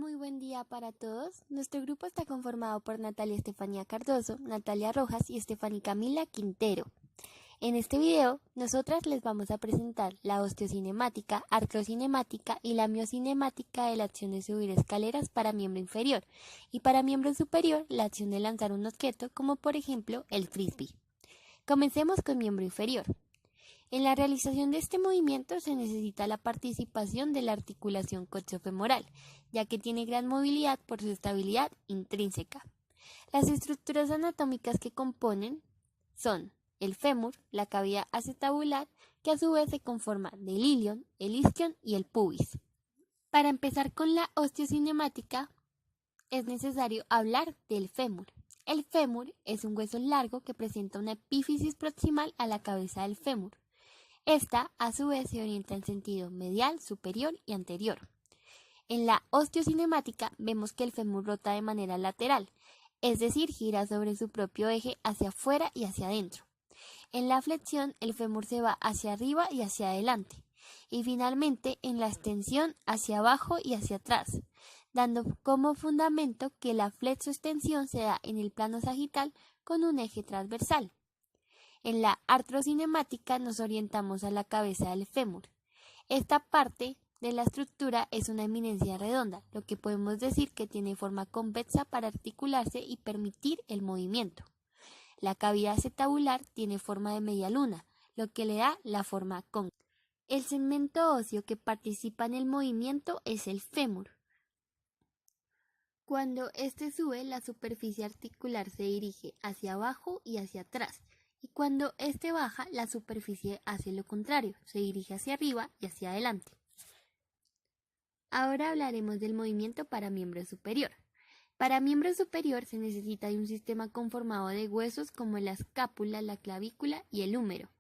Muy buen día para todos. Nuestro grupo está conformado por Natalia Estefanía Cardoso, Natalia Rojas y Estefanía Camila Quintero. En este video, nosotras les vamos a presentar la osteocinemática, artrocinemática y la miocinemática de la acción de subir escaleras para miembro inferior y para miembro superior la acción de lanzar un objeto como por ejemplo el frisbee. Comencemos con miembro inferior. En la realización de este movimiento se necesita la participación de la articulación coxofemoral, ya que tiene gran movilidad por su estabilidad intrínseca. Las estructuras anatómicas que componen son el fémur, la cavidad acetabular, que a su vez se conforma del ilion, el isquion y el pubis. Para empezar con la osteocinemática, es necesario hablar del fémur. El fémur es un hueso largo que presenta una epífisis proximal a la cabeza del fémur. Esta, a su vez, se orienta en sentido medial, superior y anterior. En la osteocinemática vemos que el fémur rota de manera lateral, es decir, gira sobre su propio eje hacia afuera y hacia adentro. En la flexión, el fémur se va hacia arriba y hacia adelante. Y finalmente, en la extensión, hacia abajo y hacia atrás, dando como fundamento que la flexoextensión se da en el plano sagital con un eje transversal. En la artrocinemática nos orientamos a la cabeza del fémur. Esta parte de la estructura es una eminencia redonda, lo que podemos decir que tiene forma convexa para articularse y permitir el movimiento. La cavidad acetabular tiene forma de media luna, lo que le da la forma cóncava. El segmento óseo que participa en el movimiento es el fémur. Cuando éste sube, la superficie articular se dirige hacia abajo y hacia atrás. Y cuando éste baja, la superficie hace lo contrario, se dirige hacia arriba y hacia adelante. Ahora hablaremos del movimiento para miembro superior. Para miembro superior se necesita de un sistema conformado de huesos como la escápula, la clavícula y el húmero,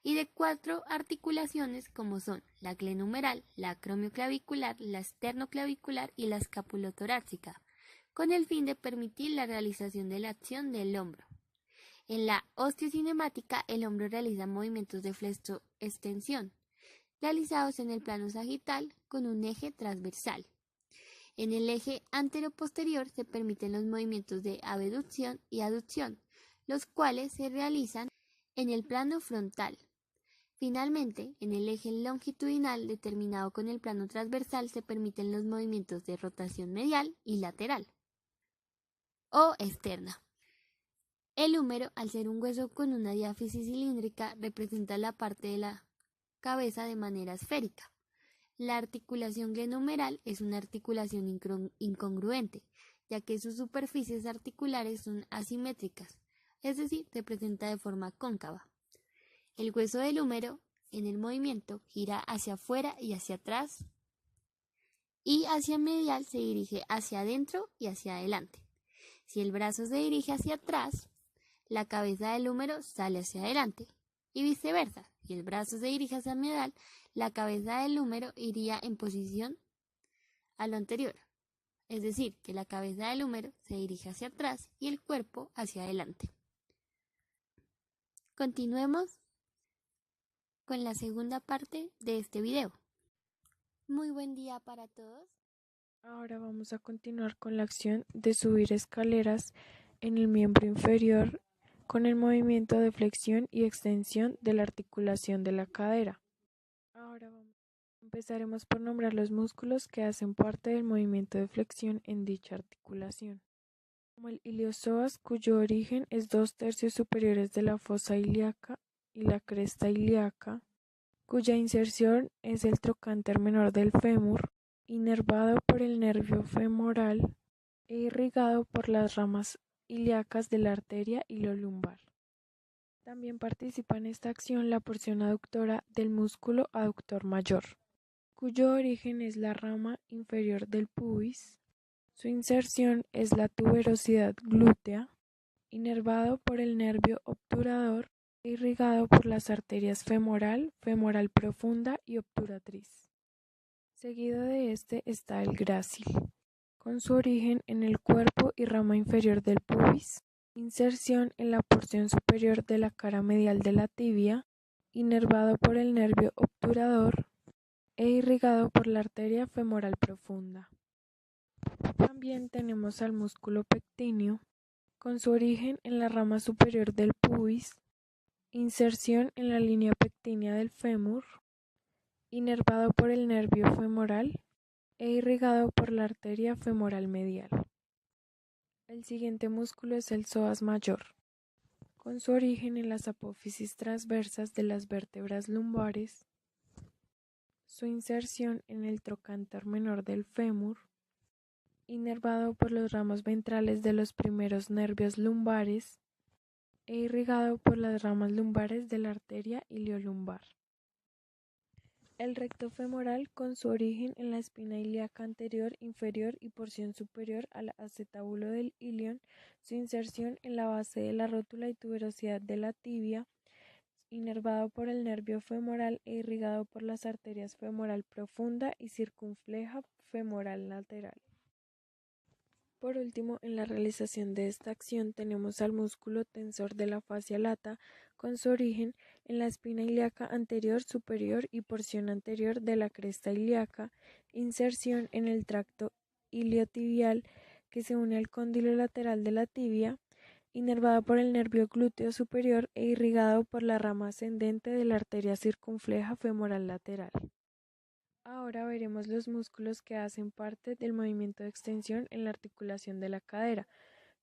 y de 4 articulaciones como son la glenohumeral, la acromioclavicular, la esternoclavicular y la escapulotorácica, con el fin de permitir la realización de la acción del hombro. En la osteocinemática, el hombro realiza movimientos de flexoextensión, realizados en el plano sagital con un eje transversal. En el eje anteroposterior se permiten los movimientos de abducción y aducción, los cuales se realizan en el plano frontal. Finalmente, en el eje longitudinal determinado con el plano transversal se permiten los movimientos de rotación medial y lateral o externa. El húmero, al ser un hueso con una diáfisis cilíndrica, representa la parte de la cabeza de manera esférica. La articulación glenohumeral es una articulación incongruente, ya que sus superficies articulares son asimétricas, es decir, se presenta de forma cóncava. El hueso del húmero, en el movimiento, gira hacia afuera y hacia atrás, y hacia medial se dirige hacia adentro y hacia adelante. Si el brazo se dirige hacia atrás, la cabeza del húmero sale hacia adelante, y viceversa. Si el brazo se dirige hacia medial, la cabeza del húmero iría en posición a lo anterior, es decir, que la cabeza del húmero se dirige hacia atrás y el cuerpo hacia adelante. Continuemos con la segunda parte de este video. Muy buen día para todos. Ahora vamos a continuar con la acción de subir escaleras en el miembro inferior con el movimiento de flexión y extensión de la articulación de la cadera. Empezaremos por nombrar los músculos que hacen parte del movimiento de flexión en dicha articulación, como el iliopsoas, cuyo origen es 2/3 superiores de la fosa ilíaca y la cresta ilíaca, cuya inserción es el trocánter menor del fémur, inervado por el nervio femoral e irrigado por las ramas ilíacas de la arteria ilio-lumbar. También participa en esta acción la porción aductora del músculo aductor mayor, cuyo origen es la rama inferior del pubis. Su inserción es la tuberosidad glútea, inervado por el nervio obturador e irrigado por las arterias femoral, femoral profunda y obturatriz. Seguido de este está el grácil, con su origen en el cuerpo y rama inferior del pubis, inserción en la porción superior de la cara medial de la tibia, inervado por el nervio obturador e irrigado por la arteria femoral profunda. También tenemos al músculo pectíneo, con su origen en la rama superior del pubis, inserción en la línea pectínea del fémur, inervado por el nervio femoral e irrigado por la arteria femoral medial. El siguiente músculo es el psoas mayor, con su origen en las apófisis transversas de las vértebras lumbares, su inserción en el trocánter menor del fémur, inervado por los ramos ventrales de los primeros nervios lumbares e irrigado por las ramas lumbares de la arteria iliolumbar. El recto femoral, con su origen en la espina ilíaca anterior, inferior y porción superior al acetábulo del ilion, su inserción en la base de la rótula y tuberosidad de la tibia, inervado por el nervio femoral e irrigado por las arterias femoral profunda y circunfleja femoral lateral. Por último, en la realización de esta acción tenemos al músculo tensor de la fascia lata, con su origen en la espina ilíaca anterior, superior y porción anterior de la cresta ilíaca, inserción en el tracto iliotibial que se une al cóndilo lateral de la tibia, inervado por el nervio glúteo superior e irrigado por la rama ascendente de la arteria circunfleja femoral lateral. Ahora veremos los músculos que hacen parte del movimiento de extensión en la articulación de la cadera,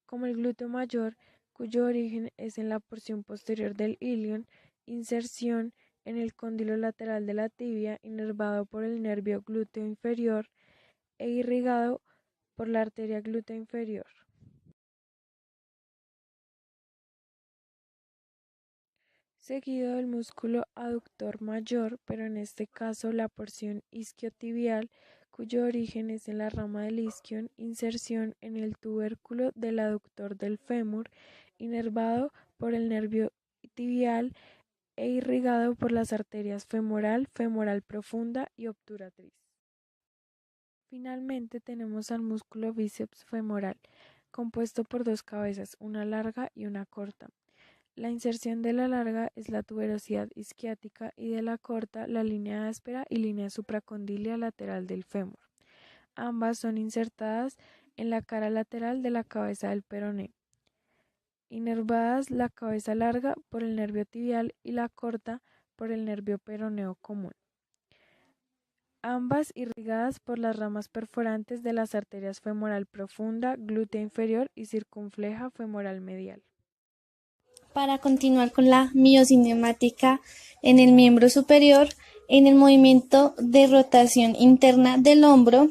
como el glúteo mayor, cuyo origen es en la porción posterior del ilion, inserción en el cóndilo lateral de la tibia, inervado por el nervio glúteo inferior e irrigado por la arteria glútea inferior. Seguido del músculo aductor mayor, pero en este caso la porción isquiotibial, cuyo origen es en la rama del isquion, inserción en el tubérculo del aductor del fémur, inervado por el nervio tibial e irrigado por las arterias femoral, femoral profunda y obturatriz. Finalmente tenemos al músculo bíceps femoral, compuesto por dos cabezas, una larga y una corta. La inserción de la larga es la tuberosidad isquiática y de la corta la línea áspera y línea supracondilia lateral del fémur. Ambas son insertadas en la cara lateral de la cabeza del peroné. Inervadas la cabeza larga por el nervio tibial y la corta por el nervio peroneo común. Ambas irrigadas por las ramas perforantes de las arterias femoral profunda, glútea inferior y circunfleja femoral medial. Para continuar con la miocinemática en el miembro superior, en el movimiento de rotación interna del hombro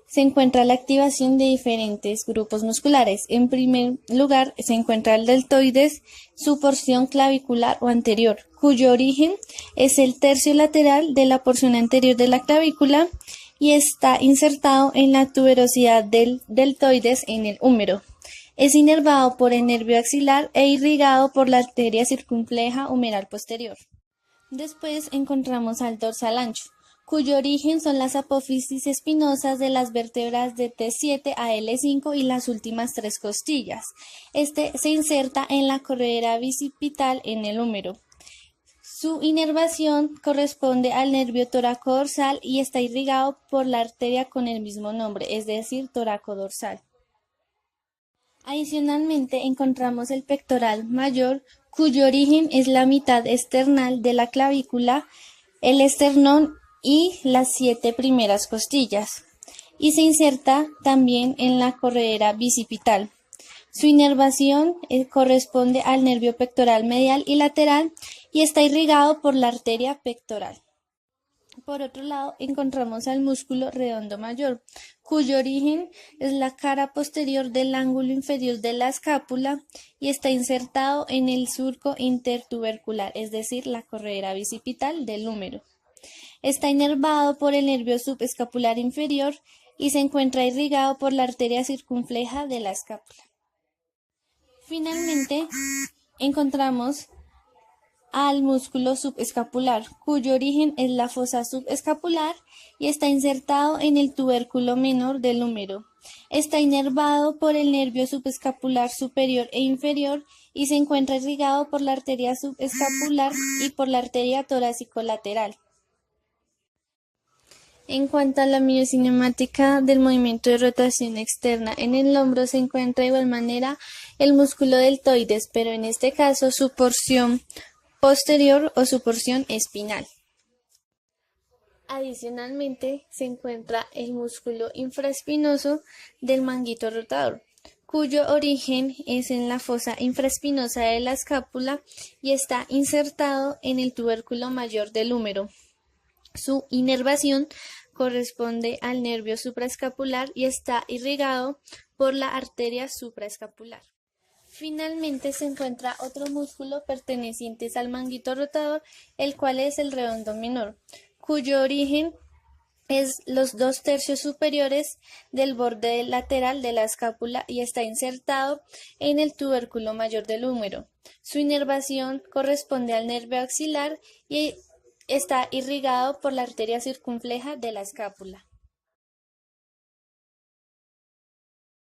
se encuentra la activación de diferentes grupos musculares. En primer lugar se encuentra el deltoides, su porción clavicular o anterior, cuyo origen es el tercio lateral de la porción anterior de la clavícula y está insertado en la tuberosidad del deltoides en el húmero. Es inervado por el nervio axilar e irrigado por la arteria circunfleja humeral posterior. Después encontramos al dorsal ancho, cuyo origen son las apófisis espinosas de las vértebras de T7 a L5 y las últimas tres costillas. Este se inserta en la corredera bicipital en el húmero. Su inervación corresponde al nervio toracodorsal y está irrigado por la arteria con el mismo nombre, es decir, toracodorsal. Adicionalmente encontramos el pectoral mayor, cuyo origen es la mitad external de la clavícula, el esternón y las 7 primeras costillas, y se inserta también en la corredera bicipital. Su inervación corresponde al nervio pectoral medial y lateral y está irrigado por la arteria pectoral. Por otro lado, encontramos al músculo redondo mayor, cuyo origen es la cara posterior del ángulo inferior de la escápula y está insertado en el surco intertubercular, es decir, la corredera bicipital del húmero. Está inervado por el nervio subescapular inferior y se encuentra irrigado por la arteria circunfleja de la escápula. Finalmente, encontramos al músculo subescapular, cuyo origen es la fosa subescapular y está insertado en el tubérculo menor del húmero. Está inervado por el nervio subescapular superior e inferior y se encuentra irrigado por la arteria subescapular y por la arteria torácico lateral. En cuanto a la miocinemática del movimiento de rotación externa en el hombro, se encuentra de igual manera el músculo deltoides, pero en este caso su porción posterior o su porción espinal. Adicionalmente, se encuentra el músculo infraespinoso del manguito rotador, cuyo origen es en la fosa infraespinosa de la escápula y está insertado en el tubérculo mayor del húmero. Su inervación corresponde al nervio supraescapular y está irrigado por la arteria supraescapular. Finalmente se encuentra otro músculo perteneciente al manguito rotador, el cual es el redondo menor, cuyo origen es los 2/3 superiores del borde lateral de la escápula y está insertado en el tubérculo mayor del húmero. Su inervación corresponde al nervio axilar y está irrigado por la arteria circunfleja de la escápula.